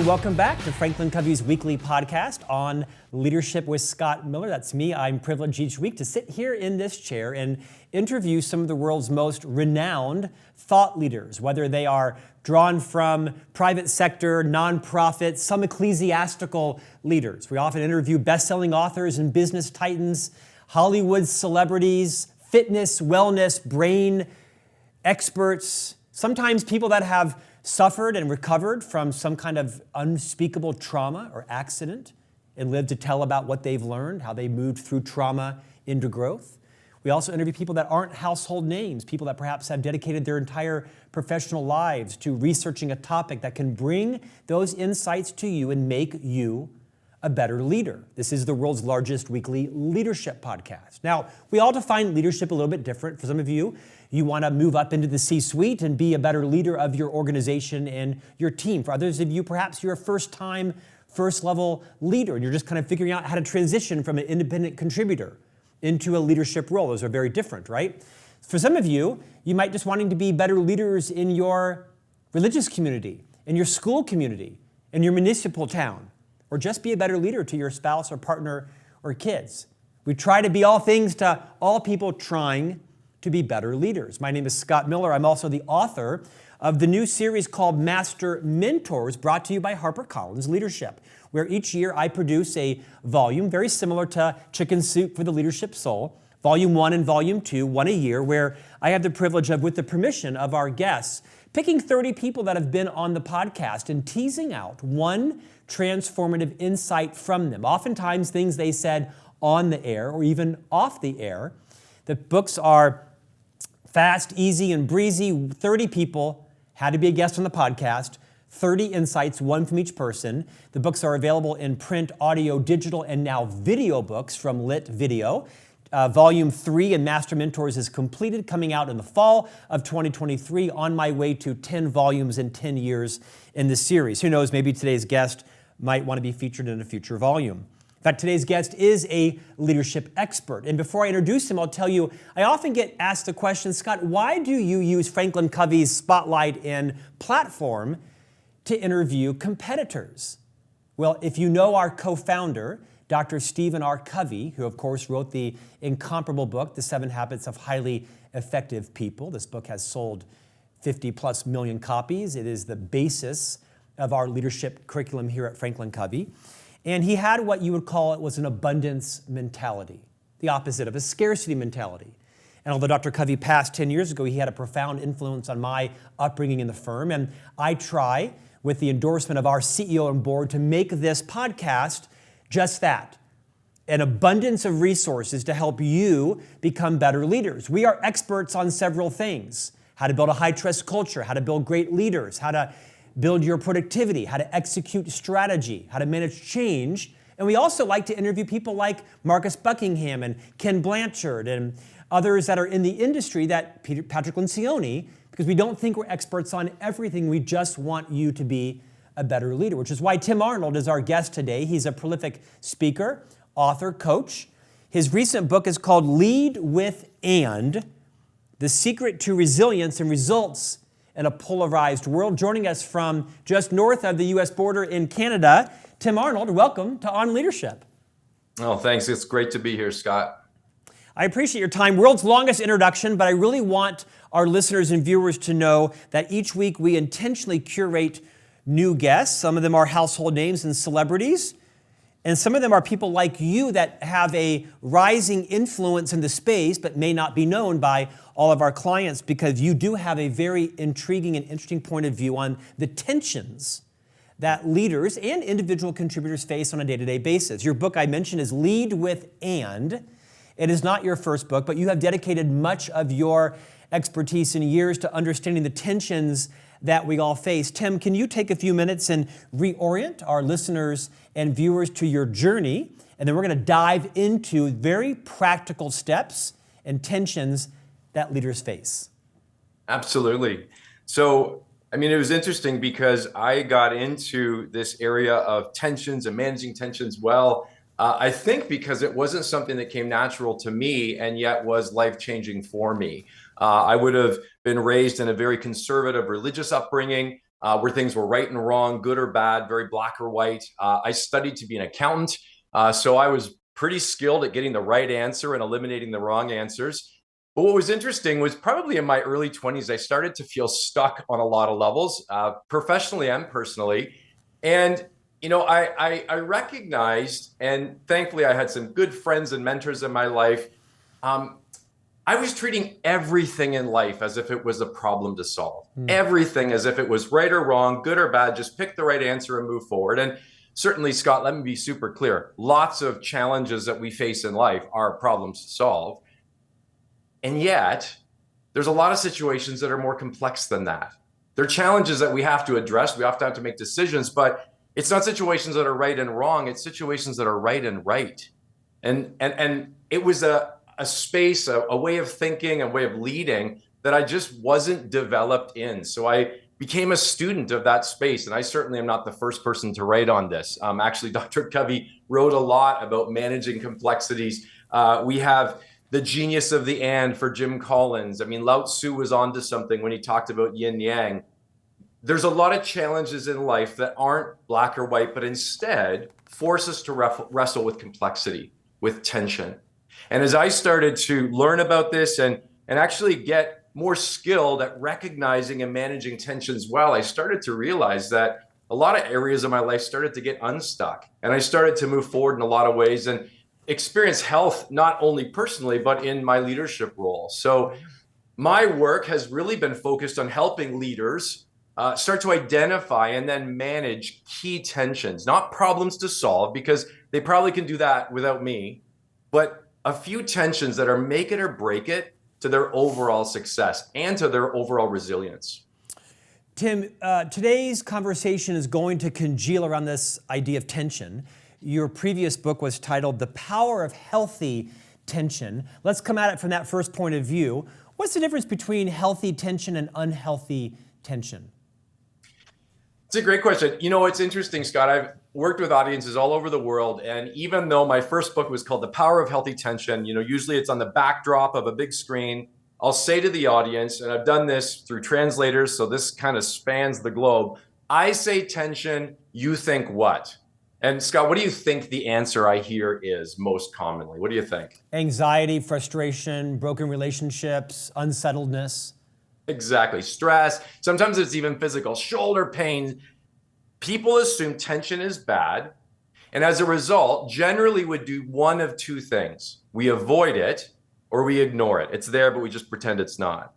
and welcome back to Franklin Covey's weekly podcast on Leadership with Scott Miller. That's me. I'm privileged each week to sit here in this chair and interview some of the world's most renowned thought leaders, whether they are drawn from private sector, nonprofit, some ecclesiastical leaders. We often interview best-selling authors and business titans, Hollywood celebrities, fitness, wellness, brain experts, sometimes people that have suffered and recovered from some kind of unspeakable trauma or accident and lived to tell about what they've learned, how they moved through trauma into growth. We also interview people that aren't household names, people that perhaps have dedicated their entire professional lives to researching a topic that can bring those insights to you and make you a better leader. This is the world's largest weekly leadership podcast. Now, we all define leadership a little bit different. For some of you, you want to move up into the C-suite and be a better leader of your organization and your team. For others of you, perhaps you're a first-time, first-level leader, and you're just kind of figuring out how to transition from an independent contributor into a leadership role. Those are very different, right? For some of you, you might just wanting to be better leaders in your religious community, in your school community, in your municipal town, or just be a better leader to your spouse or partner or kids. We try to be all things to all people trying to be better leaders. My name is Scott Miller. I'm also the author of the new series called Master Mentors, brought to you by HarperCollins Leadership, where each year I produce a volume very similar to Chicken Soup for the Leadership Soul, Volume 1 and Volume 2, one a year, where I have the privilege of, with the permission of our guests, picking 30 people that have been on the podcast and teasing out one transformative insight from them. Oftentimes things they said on the air or even off the air. The books are fast, easy, and breezy. 30 people had to be a guest on the podcast, 30 insights, one from each person. The books are available in print, audio, digital, and now video books from Lit Video. Volume 3 in Master Mentors is completed, coming out in the fall of 2023, on my way to 10 volumes in 10 years in this series. Who knows, maybe today's guest might want to be featured in a future volume. In fact, today's guest is a leadership expert. And before I introduce him, I'll tell you, I often get asked the question, Scott, why do you use Franklin Covey's spotlight and platform to interview competitors? Well, if you know our co-founder, Dr. Stephen R. Covey, who of course wrote the incomparable book, The 7 Habits of Highly Effective People. This book has sold 50 plus million copies. It is the basis of our leadership curriculum here at Franklin Covey. And he had what you would call it was an abundance mentality, the opposite of a scarcity mentality. And although Dr. Covey passed 10 years ago, he had a profound influence on my upbringing in the firm. And I try, with the endorsement of our CEO and board, to make this podcast just that, an abundance of resources to help you become better leaders. We are experts on several things: how to build a high-trust culture, how to build great leaders, how to build your productivity, how to execute strategy, how to manage change. And we also like to interview people like Marcus Buckingham and Ken Blanchard and others that are in the industry, that Patrick Lencioni, because we don't think we're experts on everything. We just want you to be a better leader, which is why Tim Arnold is our guest today. He's a prolific speaker, author, coach. His recent book is called Lead with And: The Secret to Resilience and Results in a Polarized World. Joining us from just north of the U.S. border in Canada, Tim Arnold, welcome to On Leadership. Oh, thanks. It's great to be here, Scott. I appreciate your time. World's longest introduction, but I really want our listeners and viewers to know that each week we intentionally curate new guests. Some of them are household names and celebrities, and some of them are people like you that have a rising influence in the space but may not be known by all of our clients, because you do have a very intriguing and interesting point of view on the tensions that leaders and individual contributors face on a day-to-day basis. Your book I mentioned is Lead with And. It is not your first book, but you have dedicated much of your expertise and years to understanding the tensions that we all face. Tim, can you take a few minutes and reorient our listeners and viewers to your journey? And then we're going to dive into very practical steps and tensions that leaders face. Absolutely. So, it was interesting because I got into this area of tensions and managing tensions I think because it wasn't something that came natural to me and yet was life-changing for me. I would have been raised in a very conservative religious upbringing. where things were right and wrong, good or bad, very black or white. I studied to be an accountant, so I was pretty skilled at getting the right answer and eliminating the wrong answers. But what was interesting was probably in my early 20s, I started to feel stuck on a lot of levels, professionally and personally. And I recognized, and thankfully I had some good friends and mentors in my life. I was treating everything in life as if it was a problem to solve. Everything as if it was right or wrong, good or bad, just pick the right answer and move forward. And certainly, Scott, let me be super clear. Lots of challenges that we face in life are problems to solve. And yet, there's a lot of situations that are more complex than that. They're challenges that we have to address. We have to make decisions, but it's not situations that are right and wrong. It's situations that are right and right. And it was a space, a way of thinking, a way of leading that I just wasn't developed in. So I became a student of that space. And I certainly am not the first person to write on this. Actually, Dr. Covey wrote a lot about managing complexities. We have The Genius of the And for Jim Collins. I mean, Lao Tzu was onto something when he talked about yin yang. There's a lot of challenges in life that aren't black or white, but instead force us to wrestle with complexity, with tension. And as I started to learn about this and actually get more skilled at recognizing and managing tensions well, I started to realize that a lot of areas of my life started to get unstuck. And I started to move forward in a lot of ways and experience health, not only personally, but in my leadership role. So my work has really been focused on helping leaders start to identify and then manage key tensions, not problems to solve, because they probably can do that without me, but a few tensions that are make it or break it to their overall success and to their overall resilience. Tim, today's conversation is going to congeal around this idea of tension. Your previous book was titled The Power of Healthy Tension. Let's come at it from that first point of view. What's the difference between healthy tension and unhealthy tension? It's a great question. It's interesting, Scott. I've worked with audiences all over the world. And even though my first book was called The Power of Healthy Tension, usually it's on the backdrop of a big screen. I'll say to the audience, and I've done this through translators, so this kind of spans the globe. I say tension, you think what? And Scott, what do you think the answer I hear is most commonly? What do you think? Anxiety, frustration, broken relationships, unsettledness. Exactly. Stress. Sometimes it's even physical, shoulder pain. People assume tension is bad. And as a result, generally would do one of two things. We avoid it or we ignore it. It's there, but we just pretend it's not.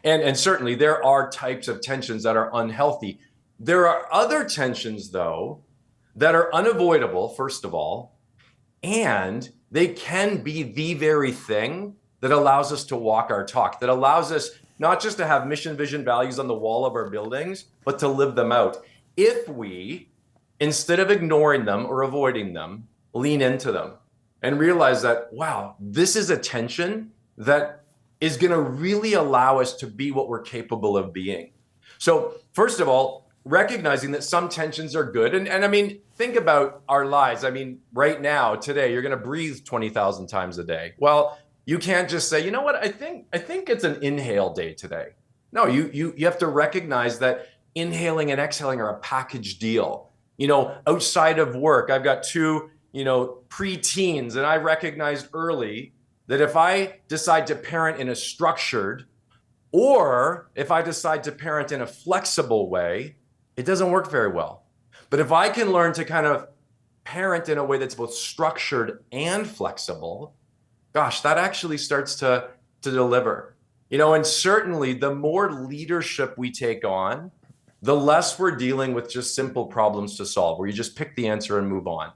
And certainly there are types of tensions that are unhealthy. There are other tensions, though, that are unavoidable, first of all, and they can be the very thing that allows us to walk our talk, that allows us not just to have mission, vision, values on the wall of our buildings, but to live them out. If we, instead of ignoring them or avoiding them, lean into them and realize that, wow, this is a tension that is going to really allow us to be what we're capable of being. So first of all, recognizing that some tensions are good. And I mean, think about our lives. I mean, right now, today, you're going to breathe 20,000 times a day. Well, you can't just say, you know what, I think it's an inhale day today. No, you have to recognize that inhaling and exhaling are a package deal. Outside of work, I've got two, pre-teens, and I recognized early that if I decide to parent in a structured, or if I decide to parent in a flexible way, it doesn't work very well. But if I can learn to kind of parent in a way that's both structured and flexible, gosh, that actually starts to deliver. And certainly the more leadership we take on, the less we're dealing with just simple problems to solve, where you just pick the answer and move on.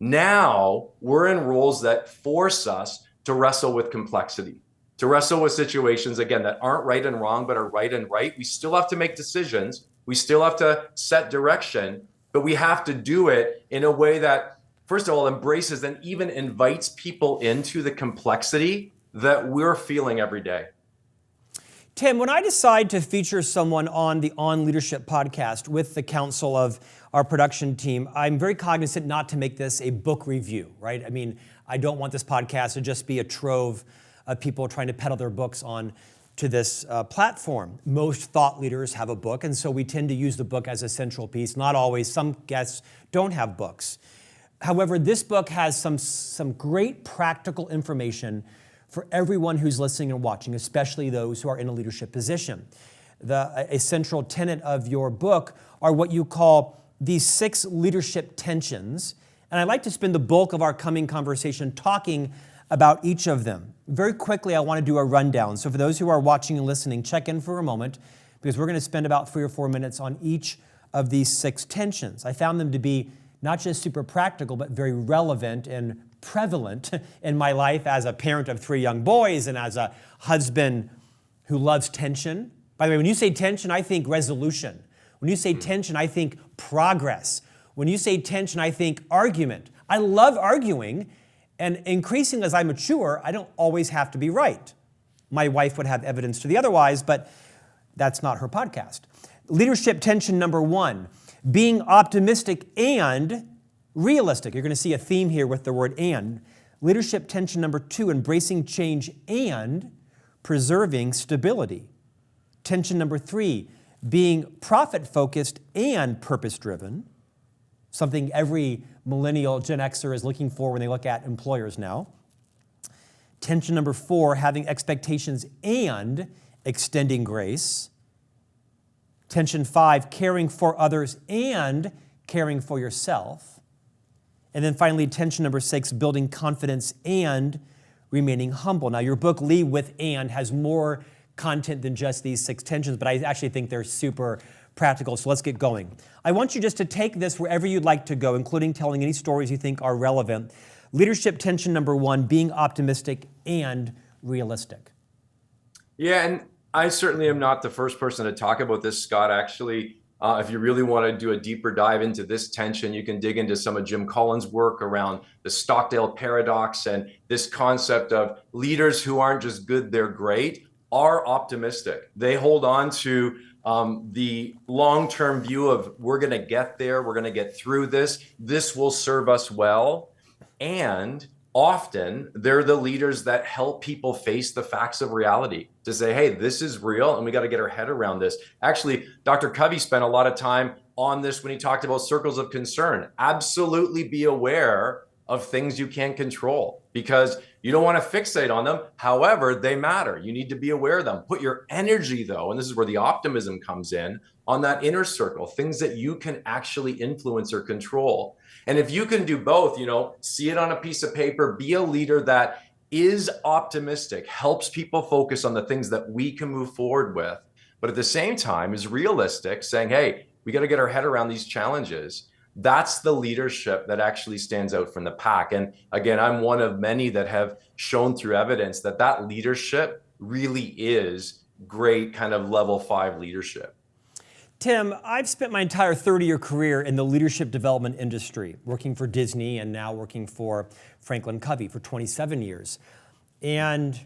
Now we're in roles that force us to wrestle with complexity, to wrestle with situations, again, that aren't right and wrong, but are right and right. We still have to make decisions. We still have to set direction, but we have to do it in a way that, first of all, embraces and even invites people into the complexity that we're feeling every day. Tim, when I decide to feature someone on the On Leadership podcast with the counsel of our production team, I'm very cognizant not to make this a book review, right? I mean, I don't want this podcast to just be a trove of people trying to peddle their books on to this platform. Most thought leaders have a book, and so we tend to use the book as a central piece. Not always. Some guests don't have books. However, this book has some great practical information for everyone who's listening and watching, especially those who are in a leadership position. A central tenet of your book are what you call these 6 leadership tensions. And I'd like to spend the bulk of our coming conversation talking about each of them. Very quickly, I want to do a rundown. So for those who are watching and listening, check in for a moment, because we're going to spend about 3 or 4 minutes on each of these 6 tensions. I found them to be not just super practical, but very relevant and prevalent in my life as a parent of 3 young boys and as a husband who loves tension. By the way, when you say tension, I think resolution. When you say tension, I think progress. When you say tension, I think argument. I love arguing, and increasingly as I mature, I don't always have to be right. My wife would have evidence to the otherwise, but that's not her podcast. Leadership tension number 1, being optimistic and realistic. You're going to see a theme here with the word and. Leadership tension number 2, embracing change and preserving stability. Tension number 3, being profit-focused and purpose-driven, something every millennial Gen Xer is looking for when they look at employers now. Tension number 4, having expectations and extending grace. Tension 5, caring for others and caring for yourself. And then finally, tension number 6, building confidence and remaining humble. Now, your book, Lead with And, has more content than just these 6 tensions, but I actually think they're super practical, so let's get going. I want you just to take this wherever you'd like to go, including telling any stories you think are relevant. Leadership tension number 1, being optimistic and realistic. Yeah, and I certainly am not the first person to talk about this, Scott. Actually, if you really want to do a deeper dive into this tension, you can dig into some of Jim Collins' work around the Stockdale paradox and this concept of leaders who aren't just good, they're great, are optimistic. They hold on to the long-term view of we're going to get there, we're going to get through this will serve us well. And often they're the leaders that help people face the facts of reality, to say, hey, this is real and we got to get our head around this. Actually, Dr. Covey spent a lot of time on this when he talked about circles of concern. Absolutely be aware of things you can't control, because you don't want to fixate on them. However, they matter. You need to be aware of them. Put your energy, though, and this is where the optimism comes in, on that inner circle, things that you can actually influence or control. And if you can do both, see it on a piece of paper, be a leader that is optimistic, helps people focus on the things that we can move forward with, but at the same time is realistic, saying, hey, we got to get our head around these challenges. That's the leadership that actually stands out from the pack. And again, I'm one of many that have shown through evidence that leadership really is great kind of level 5 leadership. Tim, I've spent my entire 30-year career in the leadership development industry, working for Disney and now working for Franklin Covey for 27 years. And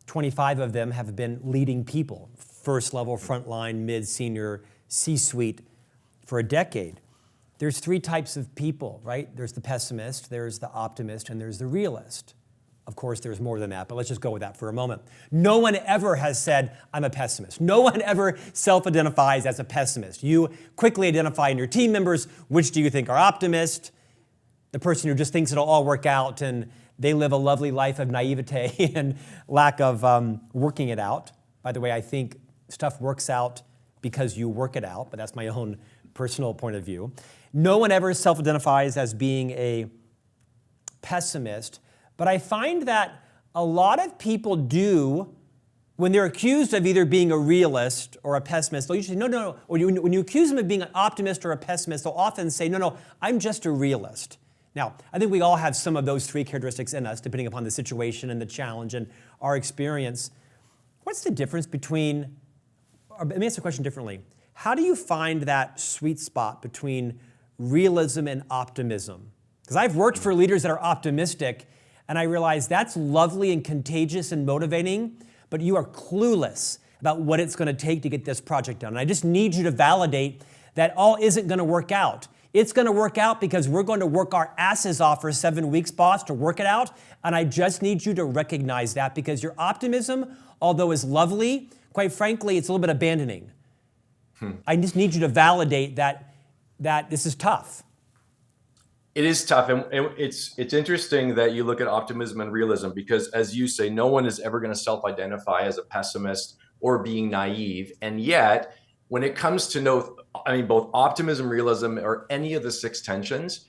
25 of them have been leading people, first level, frontline, mid, senior, C-suite for a decade. There's 3 types of people, right? There's the pessimist, there's the optimist, and there's the realist. Of course, there's more than that, but let's just go with that for a moment. No one ever has said, I'm a pessimist. No one ever self-identifies as a pessimist. You quickly identify in your team members, which do you think are optimist? The person who just thinks it'll all work out and they live a lovely life of naivete and lack of working it out. By the way, I think stuff works out because you work it out, but that's my own personal point of view. No one ever self-identifies as being a pessimist, but I find that a lot of people do, when they're accused of either being a realist or a pessimist, they'll usually say, no. Or when you accuse them of being an optimist or a pessimist, they'll often say, no, I'm just a realist. Now, I think we all have some of those 3 characteristics in us, depending upon the situation and the challenge and our experience. What's the difference between, or let me ask the question differently. How do you find that sweet spot between realism and optimism? Because I've worked for leaders that are optimistic, and I realize that's lovely and contagious and motivating, but you are clueless about what it's going to take to get this project done. And I just need you to validate that all isn't going to work out. It's going to work out because we're going to work our asses off for 7 weeks, boss, to work it out. And I just need you to recognize that, because your optimism, although is lovely, quite frankly, it's a little bit abandoning. I just need you to validate that this is tough. It is tough, and it's interesting that you look at optimism and realism, because as you say, no one is ever going to self-identify as a pessimist or being naive. And yet, when it comes to both optimism, realism, or any of the 6 tensions,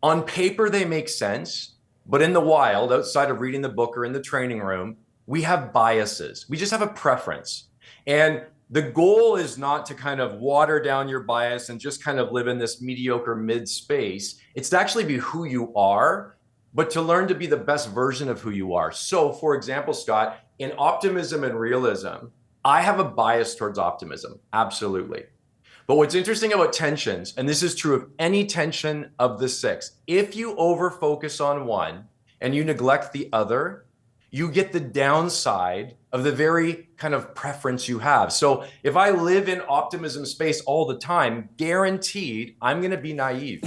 on paper they make sense, but in the wild, outside of reading the book or in the training room, we have biases. We just have a preference. And the goal is not to kind of water down your bias and just kind of live in this mediocre mid space. It's to actually be who you are, but to learn to be the best version of who you are. So, for example, Scott, in optimism and realism, I have a bias towards optimism, absolutely. But what's interesting about tensions, and this is true of any tension of the 6, if you over-focus on one and you neglect the other, you get the downside of the very kind of preference you have. So if I live in optimism space all the time, guaranteed I'm going to be naive.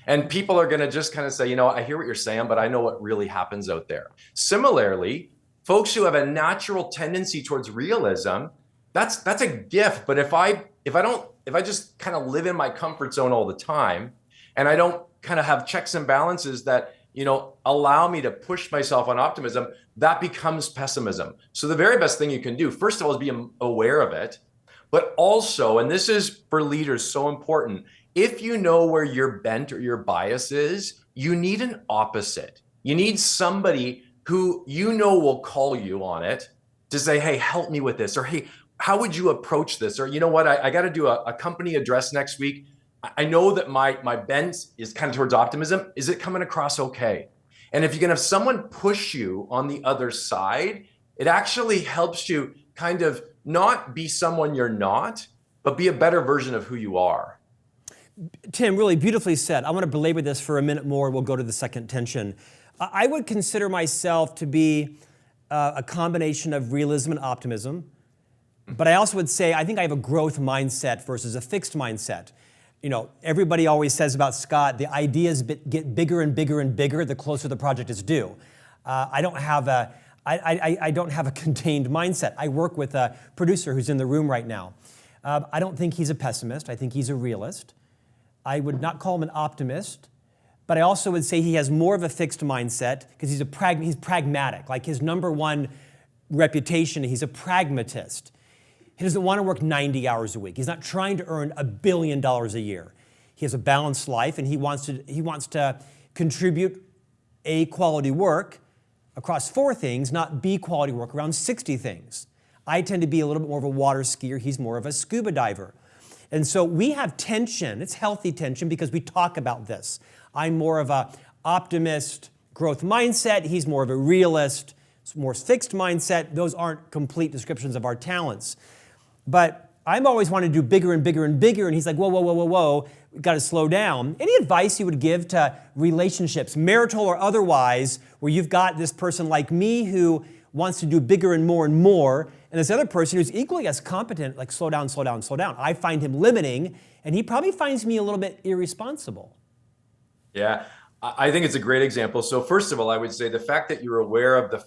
And people are going to just kind of say, I hear what you're saying, but I know what really happens out there. Similarly, folks who have a natural tendency towards realism, that's a gift. But if I just kind of live in my comfort zone all the time, and I don't kind of have checks and balances that allow me to push myself on optimism, that becomes pessimism. So the very best thing you can do, first of all, is be aware of it, but also, and this is for leaders so important, if you know where your bent or your bias is, you need an opposite. You need somebody who will call you on it to say, hey, help me with this, or hey, how would you approach this? Or you know what, I got to do a company address next week. I know that my bent is kind of towards optimism. Is it coming across okay? And if you can have someone push you on the other side, it actually helps you kind of not be someone you're not, but be a better version of who you are. Tim, really beautifully said. I want to belabor this for a minute more. We'll go to the second tension. I would consider myself to be a combination of realism and optimism. But I also would say I think I have a growth mindset versus a fixed mindset. Everybody always says about Scott, the ideas get bigger and bigger and bigger the closer the project is due. I don't have a contained mindset. I work with a producer who's in the room right now. I don't think he's a pessimist. I think he's a realist. I would not call him an optimist, but I also would say he has more of a fixed mindset because he's pragmatic. Like his number one reputation, he's a pragmatist. He doesn't want to work 90 hours a week. He's not trying to earn $1 billion a year. He has a balanced life, and he wants to contribute A quality work across 4 things, not B quality work around 60 things. I tend to be a little bit more of a water skier. He's more of a scuba diver. And so we have tension. It's healthy tension because we talk about this. I'm more of a optimist, growth mindset. He's more of a realist, more fixed mindset. Those aren't complete descriptions of our talents. But I'm always wanting to do bigger and bigger and bigger, and he's like, whoa, we've got to slow down. Any advice you would give to relationships, marital or otherwise, where you've got this person like me who wants to do bigger and more, and this other person who's equally as competent, like slow down. I find him limiting, and he probably finds me a little bit irresponsible. Yeah, I think it's a great example. So first of all, I would say the fact that you're aware of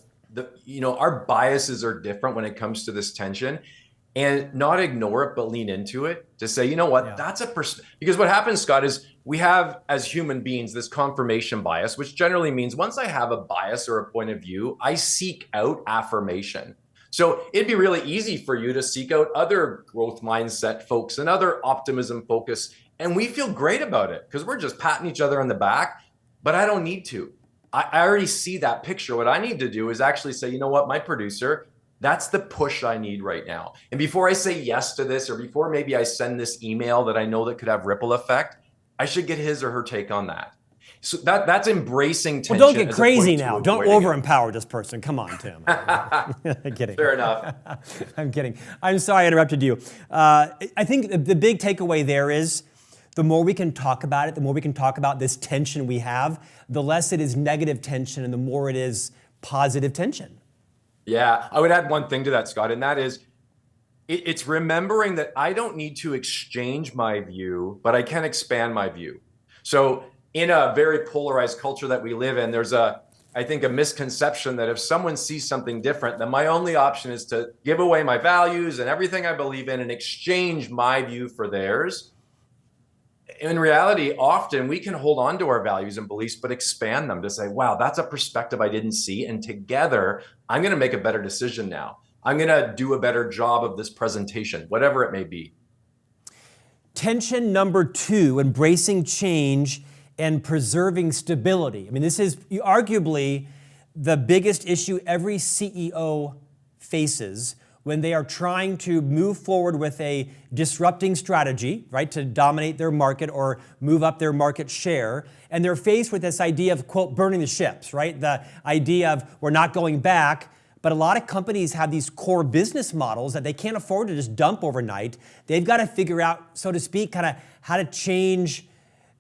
our biases are different when it comes to this tension, and not ignore it, but lean into it to say, that's a person. Because what happens, Scott, is we have, as human beings, this confirmation bias, which generally means once I have a bias or a point of view, I seek out affirmation. So it'd be really easy for you to seek out other growth mindset folks and other optimism focus. And we feel great about it because we're just patting each other on the back, but I don't need to. I already see that picture. What I need to do is actually say, my producer, that's the push I need right now. And before I say yes to this, or before maybe I send this email that I know that could have ripple effect, I should get his or her take on that. So that's embracing tension. Well, don't get crazy now. Don't over-empower this person. Come on, Tim. I'm kidding. Fair enough. I'm kidding. I'm sorry I interrupted you. I think the big takeaway there is the more we can talk about it, the more we can talk about this tension we have, the less it is negative tension and the more it is positive tension. Yeah, I would add one thing to that, Scott, and that is It's remembering that I don't need to exchange my view, but I can expand my view. So in a very polarized culture that we live in, there's I think, a misconception that if someone sees something different, then my only option is to give away my values and everything I believe in and exchange my view for theirs. In reality, often we can hold on to our values and beliefs, but expand them to say, wow, that's a perspective I didn't see. And together, I'm going to make a better decision now. I'm going to do a better job of this presentation, whatever it may be. Tension number 2, embracing change and preserving stability. I mean, this is arguably the biggest issue every CEO faces when they are trying to move forward with a disrupting strategy, right, to dominate their market or move up their market share. And they're faced with this idea of, quote, burning the ships, right? The idea of we're not going back. But a lot of companies have these core business models that they can't afford to just dump overnight. They've got to figure out, so to speak, kind of how to change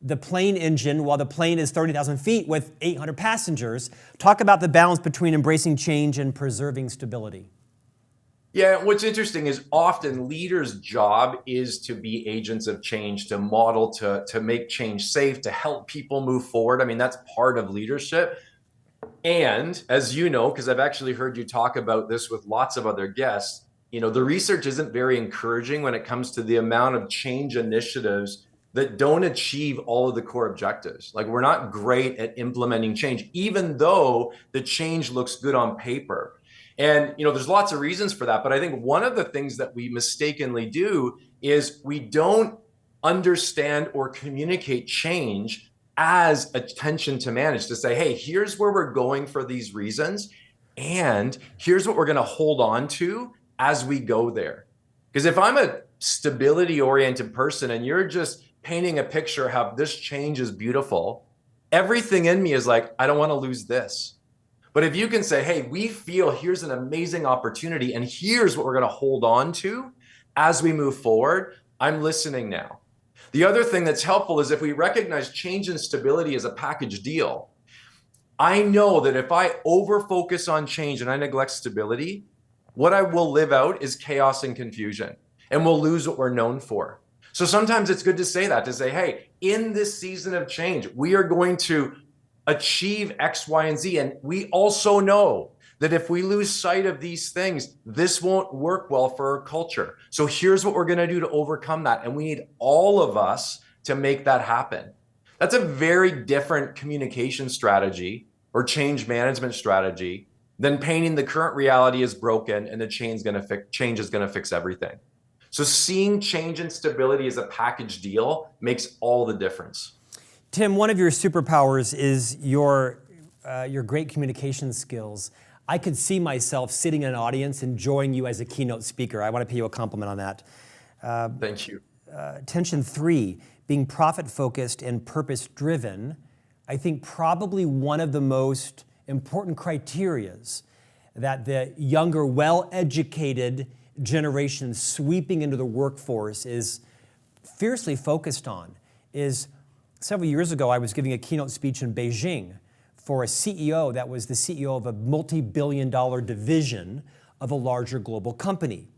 the plane engine while the plane is 30,000 feet with 800 passengers. Talk about the balance between embracing change and preserving stability. Yeah, what's interesting is often leaders' job is to be agents of change, to model, to make change safe, to help people move forward. I mean, that's part of leadership. And as you know, because I've actually heard you talk about this with lots of other guests, the research isn't very encouraging when it comes to the amount of change initiatives that don't achieve all of the core objectives. Like, we're not great at implementing change, even though the change looks good on paper. And, there's lots of reasons for that. But I think one of the things that we mistakenly do is we don't understand or communicate change as a tension to manage, to say, hey, here's where we're going for these reasons. And here's what we're going to hold on to as we go there. Because if I'm a stability oriented person and you're just painting a picture how this change is beautiful, everything in me is like, I don't want to lose this. But if you can say, hey, we feel here's an amazing opportunity and here's what we're going to hold on to as we move forward, I'm listening now. The other thing that's helpful is if we recognize change and stability as a package deal. I know that if I over focus on change and I neglect stability, what I will live out is chaos and confusion, and we'll lose what we're known for. So sometimes it's good to say that, to say, hey, in this season of change, we are going to achieve X, Y, and Z. And we also know that if we lose sight of these things, this won't work well for our culture. So here's what we're going to do to overcome that. And we need all of us to make that happen. That's a very different communication strategy or change management strategy than painting the current reality is broken and the change is going to fix everything. So seeing change and stability as a package deal makes all the difference. Tim, one of your superpowers is your great communication skills. I could see myself sitting in an audience enjoying you as a keynote speaker. I want to pay you a compliment on that. Thank you. Tension 3, being profit-focused and purpose-driven, I think probably one of the most important criterias that the younger, well-educated generation sweeping into the workforce is fiercely focused on is several years ago, I was giving a keynote speech in Beijing for a CEO that was the CEO of a multi-billion-dollar division of a larger global company.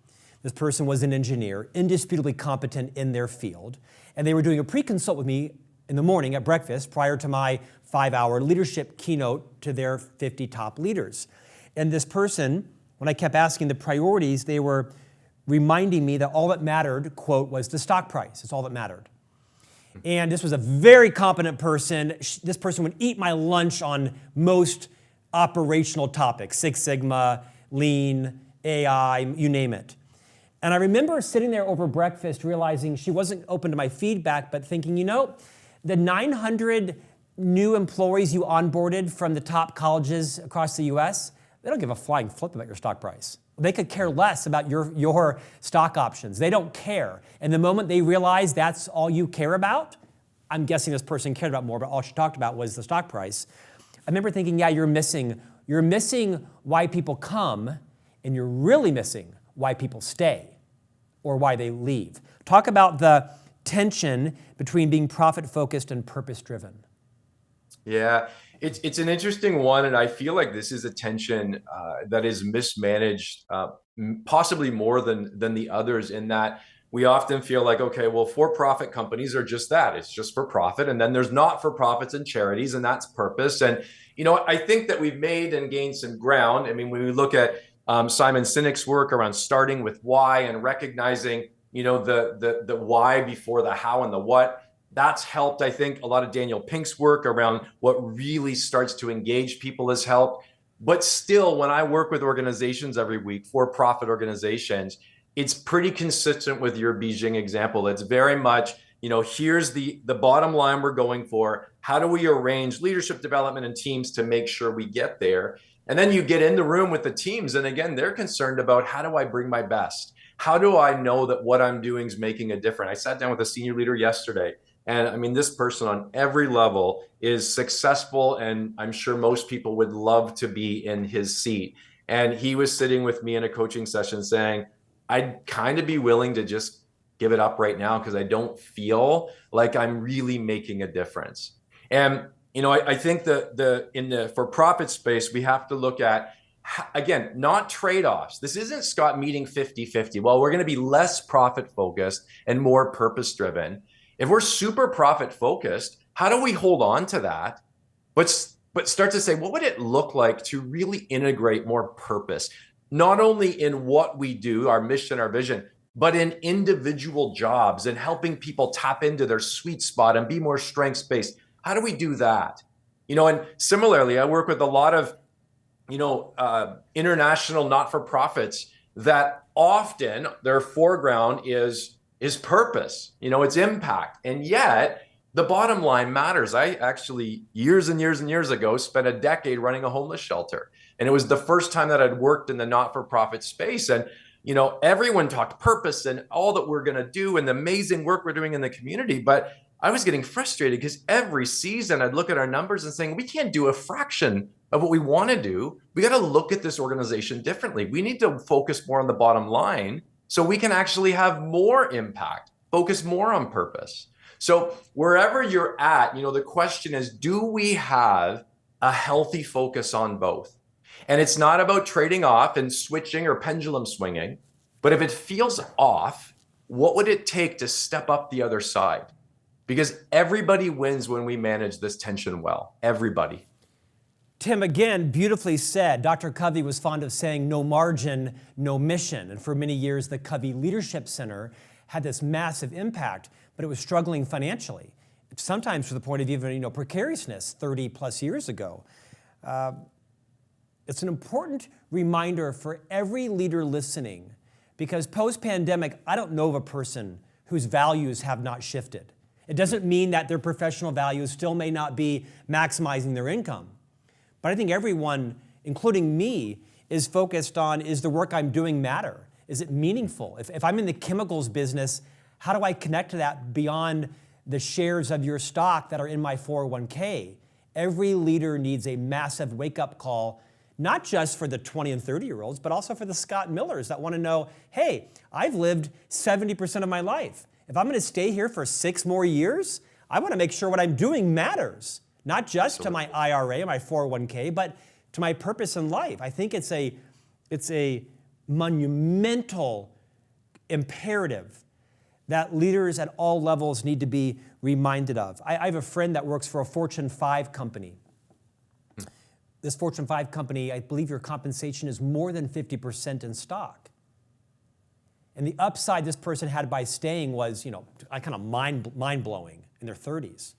This person was an engineer, indisputably competent in their field, and they were doing a pre-consult with me in the morning at breakfast prior to my 5-hour leadership keynote to their 50 top leaders. And this person, when I kept asking the priorities, they were reminding me that all that mattered, quote, was the stock price. It's all that mattered. And this was a very competent person. This person would eat my lunch on most operational topics, Six Sigma, Lean, AI, you name it. And I remember sitting there over breakfast realizing she wasn't open to my feedback, but thinking, the 900 new employees you onboarded from the top colleges across the US, they don't give a flying flip about your stock price. They could care less about your stock options. They don't care. And the moment they realize that's all you care about, I'm guessing this person cared about more, but all she talked about was the stock price. I remember thinking, yeah, you're missing why people come, and you're really missing why people stay or why they leave. Talk about the tension between being profit-focused and purpose-driven. Yeah, it's an interesting one, and I feel like this is a tension that is mismanaged, possibly more than the others. In that we often feel like, okay, well, for-profit companies are just that; it's just for profit, and then there's not-for-profits and charities, and that's purpose. And I think that we've made and gained some ground. I mean, when we look at Simon Sinek's work around starting with why and recognizing, the why before the how and the what, that's helped. I think a lot of Daniel Pink's work around what really starts to engage people has helped. But still, when I work with organizations every week, for-profit organizations, it's pretty consistent with your Beijing example. It's very much, here's the bottom line we're going for. How do we arrange leadership development and teams to make sure we get there? And then you get in the room with the teams, and again, they're concerned about, how do I bring my best? How do I know that what I'm doing is making a difference? I sat down with a senior leader yesterday, and I mean, this person on every level is successful, and I'm sure most people would love to be in his seat. And he was sitting with me in a coaching session saying, I'd kind of be willing to just give it up right now because I don't feel like I'm really making a difference. And I think that in the for-profit space, we have to look at, again, not trade-offs. This isn't Scott meeting 50-50. Well, we're going to be less profit focused and more purpose driven. If we're super profit focused, how do we hold on to that, but start to say, what would it look like to really integrate more purpose, not only in what we do, our mission, our vision, but in individual jobs and helping people tap into their sweet spot and be more strengths-based? How do we do that? And similarly, I work with a lot of, international not-for-profits that often their foreground is purpose, it's impact. And yet the bottom line matters. I actually, years and years and years ago, spent a decade running a homeless shelter. And it was the first time that I'd worked in the not-for-profit space. And, everyone talked purpose and all that we're going to do and the amazing work we're doing in the community. But I was getting frustrated because every season I'd look at our numbers and saying, we can't do a fraction of what we want to do. We got to look at this organization differently. We need to focus more on the bottom line so we can actually have more impact, focus more on purpose. So wherever you're at, the question is, do we have a healthy focus on both? And it's not about trading off and switching or pendulum swinging, but if it feels off, what would it take to step up the other side? Because everybody wins when we manage this tension well, everybody. Tim, again, beautifully said. Dr. Covey was fond of saying, no margin, no mission. And for many years, the Covey Leadership Center had this massive impact, but it was struggling financially, sometimes to the point of even, precariousness 30 plus years ago. It's an important reminder for every leader listening, because post-pandemic, I don't know of a person whose values have not shifted. It doesn't mean that their professional values still may not be maximizing their income. But I think everyone, including me, is focused on, is the work I'm doing matter? Is it meaningful? If I'm in the chemicals business, how do I connect to that beyond the shares of your stock that are in my 401k? Every leader needs a massive wake-up call, not just for the 20 and 30-year-olds, but also for the Scott Millers that want to know, hey, I've lived 70% of my life. If I'm going to stay here for 6 more years, I want to make sure what I'm doing matters. Not just to my IRA, my 401k, but to my purpose in life. I think it's a monumental imperative that leaders at all levels need to be reminded of. I have a friend that works for a Fortune 5 company. This Fortune 5 company, I believe your compensation is more than 50% in stock. And the upside this person had by staying was, kind of mind-blowing in their 30s.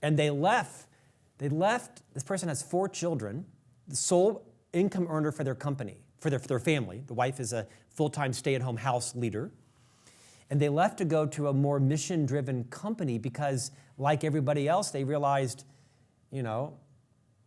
And they left, this person has 4 children, the sole income earner for their company, for their family. The wife is a full-time stay-at-home house leader. And they left to go to a more mission-driven company because, like everybody else, they realized,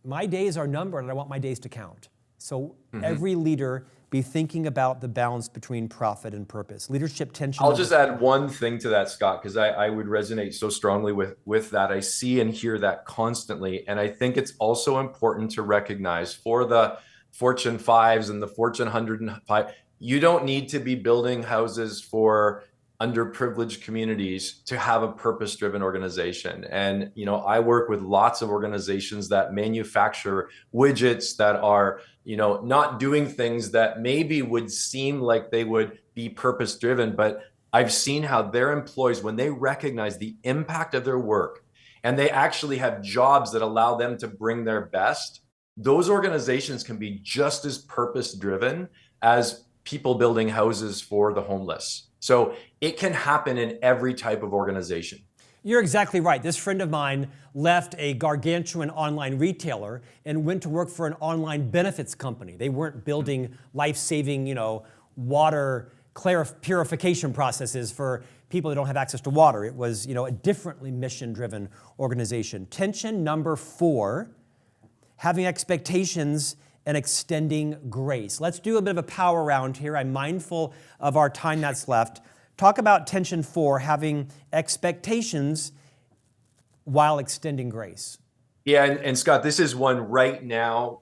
my days are numbered and I want my days to count. So every leader be thinking about the balance between profit and purpose. Leadership tension. I'll just add one thing to that, Scott, because I would resonate so strongly with that. I see and hear that constantly. And I think it's also important to recognize for the Fortune 5s and the Fortune 105, you don't need to be building houses for underprivileged communities to have a purpose-driven organization. And, I work with lots of organizations that manufacture widgets that are, not doing things that maybe would seem like they would be purpose-driven, but I've seen how their employees, when they recognize the impact of their work and they actually have jobs that allow them to bring their best, those organizations can be just as purpose-driven as people building houses for the homeless. So it can happen in every type of organization. You're exactly right. This friend of mine left a gargantuan online retailer and went to work for an online benefits company. They weren't building life-saving, water purification processes for people that don't have access to water. It was, a differently mission-driven organization. Tension number 4, having expectations and extending grace. Let's do a bit of a power round here. I'm mindful of our time that's left. Talk about tension 4, having expectations while extending grace. Yeah, and Scott, this is one right now,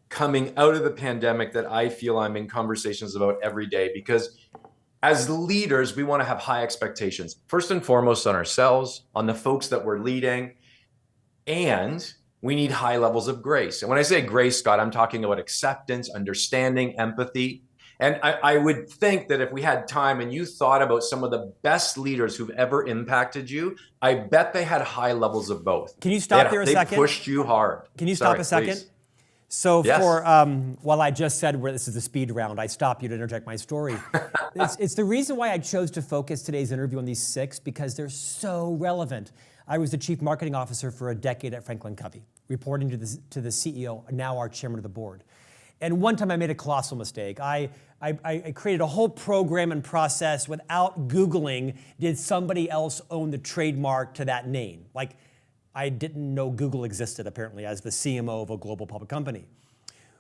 coming out of the pandemic that I feel I'm in conversations about every day, because as leaders, we want to have high expectations, first and foremost on ourselves, on the folks that we're leading, and we need high levels of grace. And when I say grace, Scott, I'm talking about acceptance, understanding, empathy. And I would think that if we had time and you thought about some of the best leaders who've ever impacted you, I bet they had high levels of both. Can you stop there a second? They pushed you hard. Can you stop a second? Please. So yes. While I just said this is the speed round, I stop you to interject my story. It's the reason why I chose to focus today's interview on these 6, because they're so relevant. I was the chief marketing officer for a decade at Franklin Covey, reporting to the CEO, now our chairman of the board. And one time I made a colossal mistake. I created a whole program and process without Googling, did somebody else own the trademark to that name? Like, I didn't know Google existed, apparently, as the CMO of a global public company.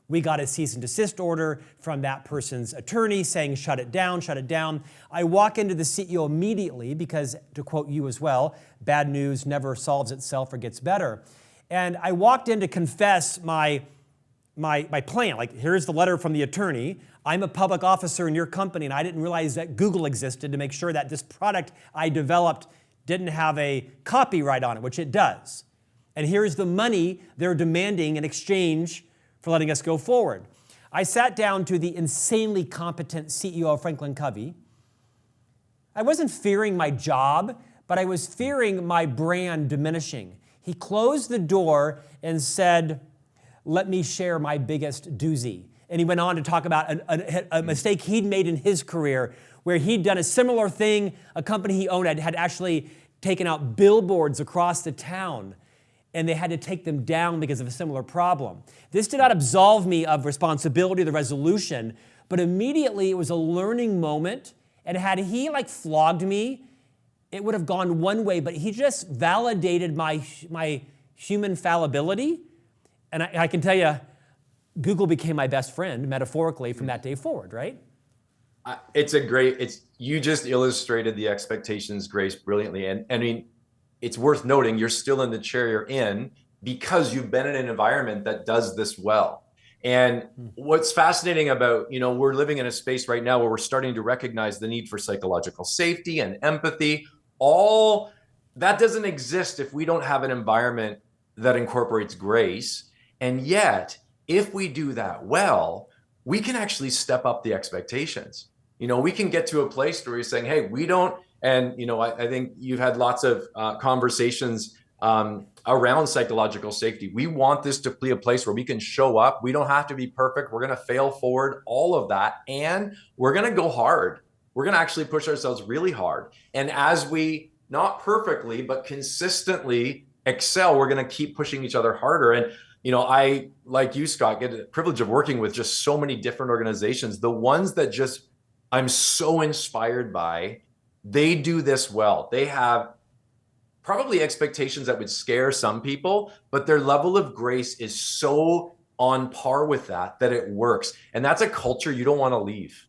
We got a cease and desist order from that person's attorney saying, shut it down, shut it down. I walk into the CEO immediately because, to quote you as well, bad news never solves itself or gets better. And I walked in to confess my plan. Like, here's the letter from the attorney. I'm a public officer in your company, and I didn't realize that Google existed to make sure that this product I developed didn't have a copyright on it, which it does. And here's the money they're demanding in exchange for letting us go forward. I sat down to the insanely competent CEO of Franklin Covey. I wasn't fearing my job, but I was fearing my brand diminishing. He closed the door and said, let me share my biggest doozy. And he went on to talk about a mistake he'd made in his career, where he'd done a similar thing. A company he owned had actually taken out billboards across the town, and they had to take them down because of a similar problem. This did not absolve me of responsibility or the resolution, but immediately it was a learning moment. And had he flogged me, it would have gone one way, but he just validated my human fallibility. And I can tell you, Google became my best friend, metaphorically, from that day forward, right? You just illustrated the expectations grace brilliantly. And I mean, it's worth noting you're still in the chair you're in because you've been in an environment that does this well. And what's fascinating about, we're living in a space right now where we're starting to recognize the need for psychological safety and empathy. All that doesn't exist if we don't have an environment that incorporates grace. And yet, if we do that well, we can actually step up the expectations. We can get to a place where you're saying, hey, we don't, and I think you've had lots of conversations around psychological safety. We want this to be a place where we can show up. We don't have to be perfect. We're going to fail forward, all of that. And we're going to go hard. We're going to actually push ourselves really hard. And as we, not perfectly, but consistently excel, we're going to keep pushing each other harder. And I, like you, Scott, get the privilege of working with just so many different organizations. The ones that just I'm so inspired by, they do this well. They have probably expectations that would scare some people, but their level of grace is so on par with that it works. And that's a culture you don't want to leave.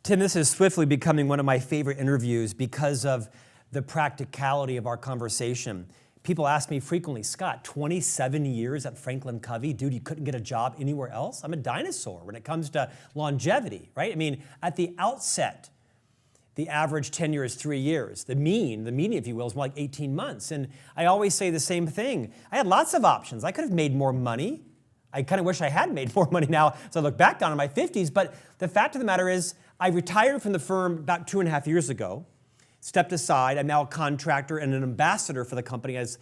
Tim, this is swiftly becoming one of my favorite interviews because of the practicality of our conversation. People ask me frequently, Scott, 27 years at Franklin Covey, dude, you couldn't get a job anywhere else? I'm a dinosaur when it comes to longevity, right? I mean, at the outset, the average tenure is 3 years. The median, if you will, is more like 18 months. And I always say the same thing. I had lots of options. I could have made more money. I kind of wish I had made more money now, so I look back on in my 50s. But the fact of the matter is, I retired from the firm about 2.5 years ago, stepped aside. I'm now a contractor and an ambassador for the company as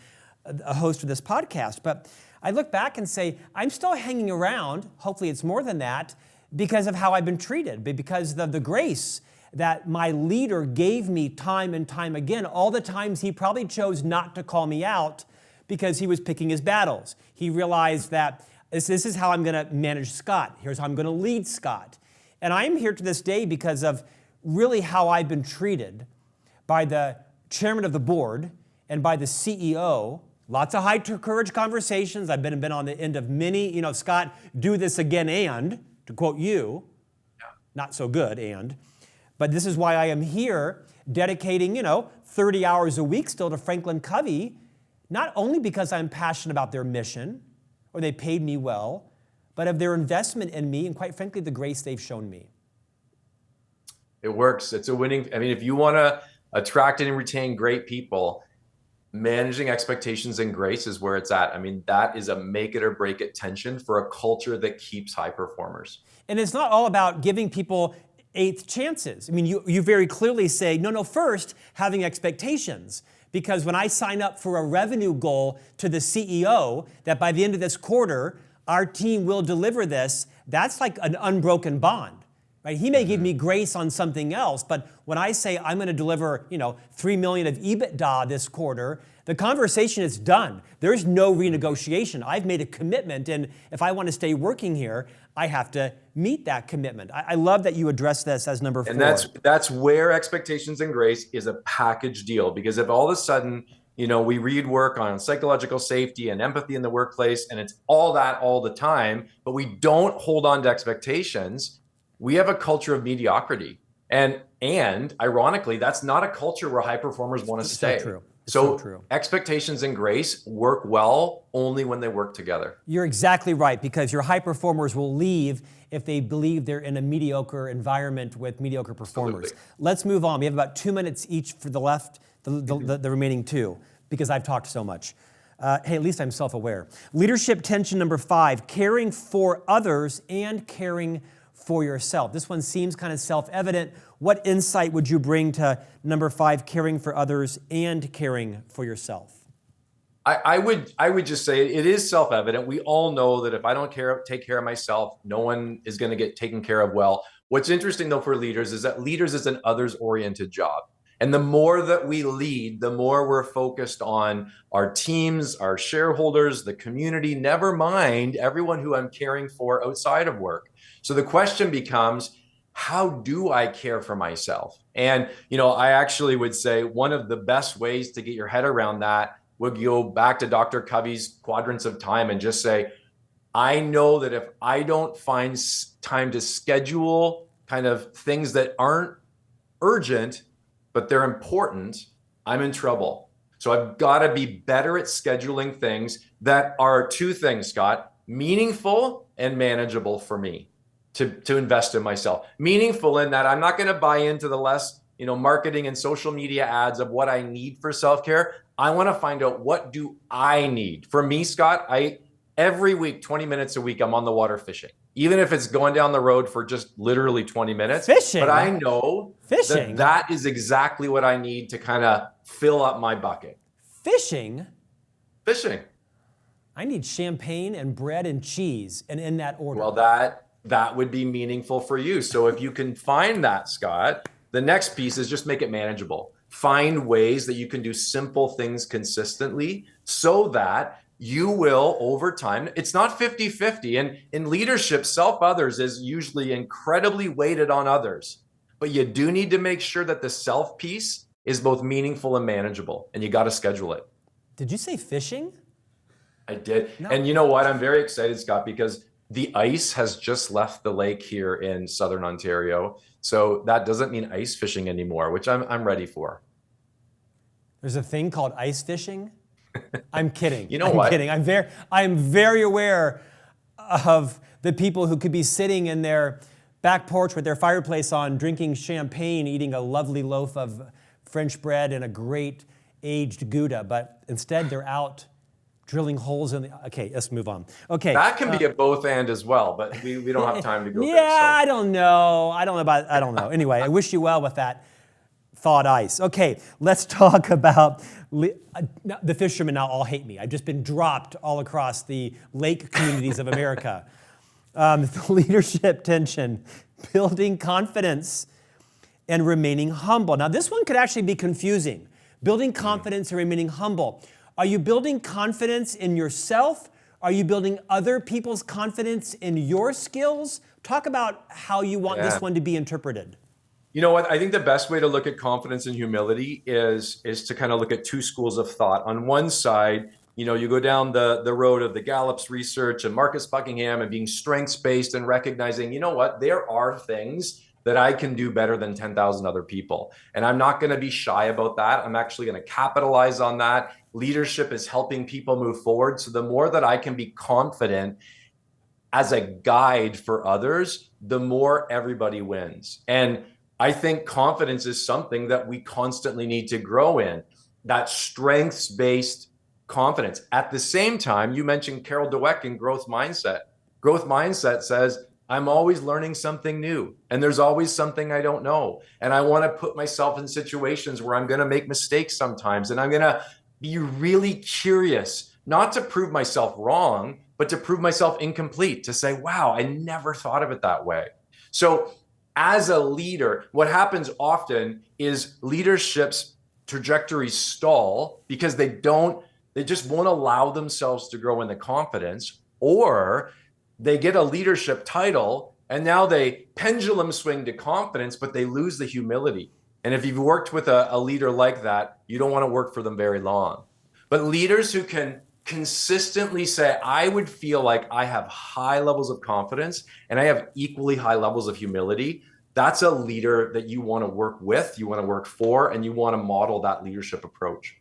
a host of this podcast. But I look back and say, I'm still hanging around, hopefully it's more than that, because of how I've been treated, because of the grace that my leader gave me time and time again. All the times he probably chose not to call me out because he was picking his battles. He realized that this is how I'm gonna manage Scott. Here's how I'm gonna lead Scott. And I'm here to this day because of really how I've been treated by the chairman of the board and by the CEO. Lots of high courage conversations. I've been on the end of many, Scott, do this again and, to quote you, not so good and. But this is why I am here dedicating, 30 hours a week still to Franklin Covey, not only because I'm passionate about their mission or they paid me well, but of their investment in me and, quite frankly, the grace they've shown me. It works. It's a winning. If you want to attract and retain great people, managing expectations and grace is where it's at. That is a make it or break it tension for a culture that keeps high performers. And it's not all about giving people eighth chances. You very clearly say, no, first, having expectations. Because when I sign up for a revenue goal to the CEO, that by the end of this quarter, our team will deliver this, that's like an unbroken bond. Right? He may give me grace on something else, but when I say I'm going to deliver, $3 million of EBITDA this quarter, the conversation is done. There's no renegotiation. I've made a commitment, and if I want to stay working here, I have to meet that commitment. I love that you address this as number 4. And that's where expectations and grace is a package deal, because if all of a sudden, we read work on psychological safety and empathy in the workplace, and it's all that all the time, but we don't hold on to expectations, we have a culture of mediocrity. And ironically, that's not a culture where high performers want to stay. So true. So true. Expectations and grace work well only when they work together. You're exactly right, because your high performers will leave if they believe they're in a mediocre environment with mediocre performers. Absolutely. Let's move on. We have about 2 minutes each for the left, the remaining 2, because I've talked so much. Hey, at least I'm self-aware. Leadership tension number 5, caring for others and caring for yourself. This one seems kind of self-evident. What insight would you bring to number 5, caring for others and caring for yourself? I would just say it is self-evident. We all know that if I don't take care of myself, no one is going to get taken care of well. What's interesting though for leaders is that leaders is an others-oriented job. And the more that we lead, the more we're focused on our teams, our shareholders, the community, never mind everyone who I'm caring for outside of work. So the question becomes, how do I care for myself? And, I actually would say one of the best ways to get your head around that would go back to Dr. Covey's quadrants of time and just say, I know that if I don't find time to schedule kind of things that aren't urgent, but they're important, I'm in trouble. So I've got to be better at scheduling things that are 2 things, Scott, meaningful and manageable for me to invest in myself. Meaningful in that I'm not going to buy into the less, marketing and social media ads of what I need for self-care. I want to find out, what do I need? For me, Scott, every week, 20 minutes a week, I'm on the water fishing. Even if it's going down the road for just literally 20 minutes. Fishing. But I know fishing. that is exactly what I need to kind of fill up my bucket. Fishing? Fishing. I need champagne and bread and cheese, and in that order. Well, that would be meaningful for you. So if you can find that, Scott, the next piece is just make it manageable. Find ways that you can do simple things consistently so that you will, over time, it's not 50-50. And in leadership, self-others is usually incredibly weighted on others. But you do need to make sure that the self piece is both meaningful and manageable, and you got to schedule it. Did you say fishing? I did. No. And you know what? I'm very excited, Scott, because the ice has just left the lake here in Southern Ontario. So that doesn't mean ice fishing anymore, which I'm ready for. There's a thing called ice fishing? I'm kidding. You know what? I'm kidding. I'm very aware of the people who could be sitting in their back porch with their fireplace on, drinking champagne, eating a lovely loaf of French bread and a great aged Gouda, but instead they're out drilling holes in the... Okay, let's move on. Okay. That can be a both and as well, but we don't have time to go yeah, there. So. I don't know. I don't know. Anyway, I wish you well with that thawed ice. Okay, let's talk about the fishermen now all hate me. I've just been dropped all across the lake communities of America. The leadership tension, building confidence, and remaining humble. Now, this one could actually be confusing. Building confidence and remaining humble. Are you building confidence in yourself? Are you building other people's confidence in your skills? Talk about how you want this one to be interpreted. You know what? I think the best way to look at confidence and humility is to kind of look at two schools of thought. On one side, you go down the road of the Gallup's research and Marcus Buckingham and being strengths-based and recognizing, you know what, there are things that I can do better than 10,000 other people. And I'm not going to be shy about that. I'm actually going to capitalize on that. Leadership is helping people move forward. So the more that I can be confident as a guide for others, the more everybody wins. And I think confidence is something that we constantly need to grow in, that strengths-based confidence. At the same time, you mentioned Carol Dweck in growth mindset. Growth mindset says, I'm always learning something new, and there's always something I don't know. And I want to put myself in situations where I'm going to make mistakes sometimes, and I'm going to be really curious, not to prove myself wrong, but to prove myself incomplete, to say, wow, I never thought of it that way. So as a leader, what happens often is leadership's trajectories stall because they just won't allow themselves to grow in the confidence, or they get a leadership title and now they pendulum swing to confidence, but they lose the humility. And if you've worked with a leader like that, you don't want to work for them very long. But leaders who can consistently say, I would feel like I have high levels of confidence and I have equally high levels of humility, that's a leader that you want to work with, you want to work for, and you want to model that leadership approach.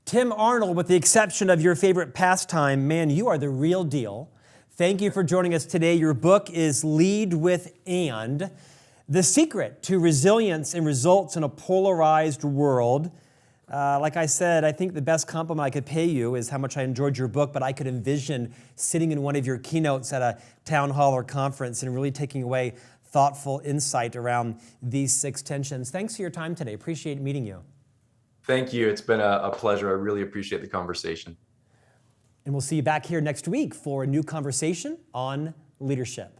Tim Arnold, with the exception of your favorite pastime, man, you are the real deal. Thank you for joining us today. Your book is Lead with And, The Secret to Resilience and Results in a Polarized World. Like I said, I think the best compliment I could pay you is how much I enjoyed your book, but I could envision sitting in one of your keynotes at a town hall or conference and really taking away thoughtful insight around these 6 tensions. Thanks for your time today. Appreciate meeting you. Thank you. It's been a pleasure. I really appreciate the conversation. And we'll see you back here next week for a new conversation on leadership.